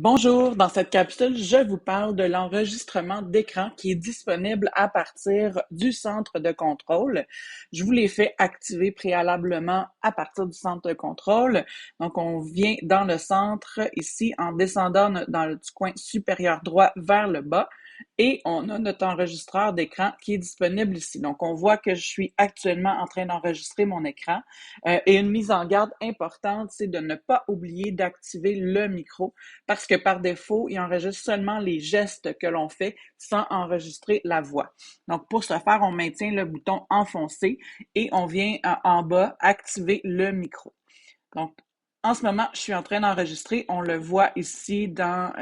Bonjour, dans cette capsule, je vous parle de l'enregistrement d'écran qui est disponible à partir du centre de contrôle. Je vous l'ai fait activer préalablement à partir du centre de contrôle. Donc, on vient dans le centre ici en descendant du coin supérieur droit vers le bas et on a notre enregistreur d'écran qui est disponible ici. Donc, on voit que je suis actuellement en train d'enregistrer mon écran et une mise en garde importante, c'est de ne pas oublier d'activer le micro parce que par défaut, il enregistre seulement les gestes que l'on fait sans enregistrer la voix. Donc, pour ce faire, on maintient le bouton enfoncé et on vient en bas activer le micro. Donc, en ce moment, je suis en train d'enregistrer. On le voit ici dans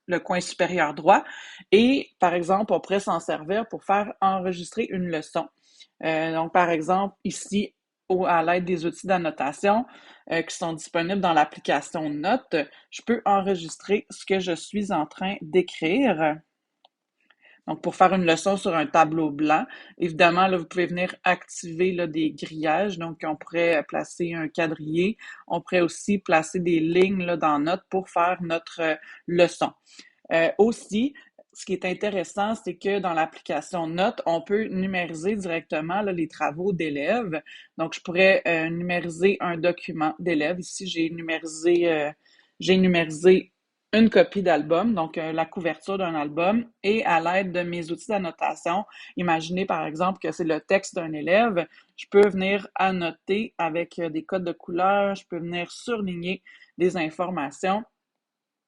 le coin supérieur droit. Et, par exemple, on pourrait s'en servir pour faire enregistrer une leçon. Donc, par exemple, ici, à l'aide des outils d'annotation qui sont disponibles dans l'application Notes, je peux enregistrer ce que je suis en train d'écrire. Donc, pour faire une leçon sur un tableau blanc, évidemment, là, vous pouvez venir activer là, des grillages. Donc, on pourrait placer un quadrillé. On pourrait aussi placer des lignes là, dans Notes pour faire notre leçon. Aussi, ce qui est intéressant, c'est que dans l'application Notes, on peut numériser directement là, les travaux d'élèves. Donc, je pourrais numériser un document d'élèves. Ici, j'ai numérisé une copie d'album, donc la couverture d'un album, et à l'aide de mes outils d'annotation, imaginez par exemple que c'est le texte d'un élève, je peux venir annoter avec des codes de couleurs, je peux venir surligner des informations.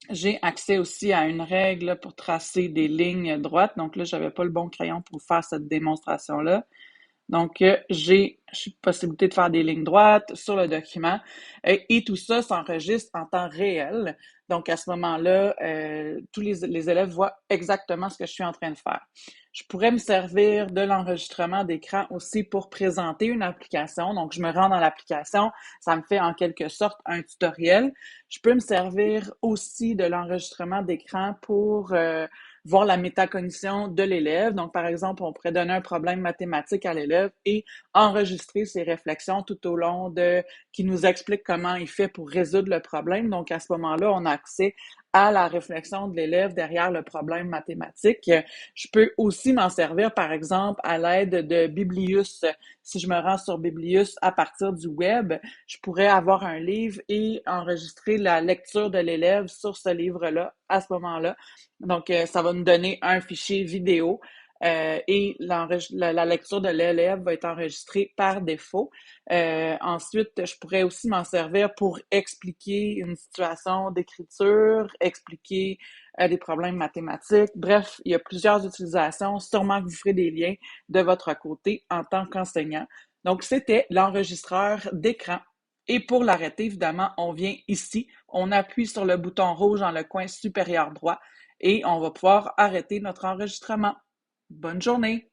J'ai accès aussi à une règle pour tracer des lignes droites. Donc là, j'avais pas le bon crayon pour faire cette démonstration-là. Donc, j'ai possibilité de faire des lignes droites sur le document et tout ça s'enregistre en temps réel. Donc, à ce moment-là, tous les élèves voient exactement ce que je suis en train de faire. Je pourrais me servir de l'enregistrement d'écran aussi pour présenter une application. Donc, je me rends dans l'application, ça me fait en quelque sorte un tutoriel. Je peux me servir aussi de l'enregistrement d'écran pour voir la métacognition de l'élève. Donc, par exemple, on pourrait donner un problème mathématique à l'élève et enregistrer ses réflexions tout au long qui nous explique comment il fait pour résoudre le problème. Donc, à ce moment-là, on a accès à la réflexion de l'élève derrière le problème mathématique. Je peux aussi m'en servir, par exemple, à l'aide de Biblius. Si je me rends sur Biblius à partir du web, je pourrais avoir un livre et enregistrer la lecture de l'élève sur ce livre-là à ce moment-là. Donc, ça va nous donner un fichier vidéo et la lecture de l'élève va être enregistrée par défaut. Ensuite, je pourrais aussi m'en servir pour expliquer une situation d'écriture, expliquer des problèmes mathématiques. Bref, il y a plusieurs utilisations. Sûrement que vous ferez des liens de votre côté en tant qu'enseignant. Donc, c'était l'enregistreur d'écran. Et pour l'arrêter, évidemment, on vient ici, on appuie sur le bouton rouge dans le coin supérieur droit et on va pouvoir arrêter notre enregistrement. Bonne journée!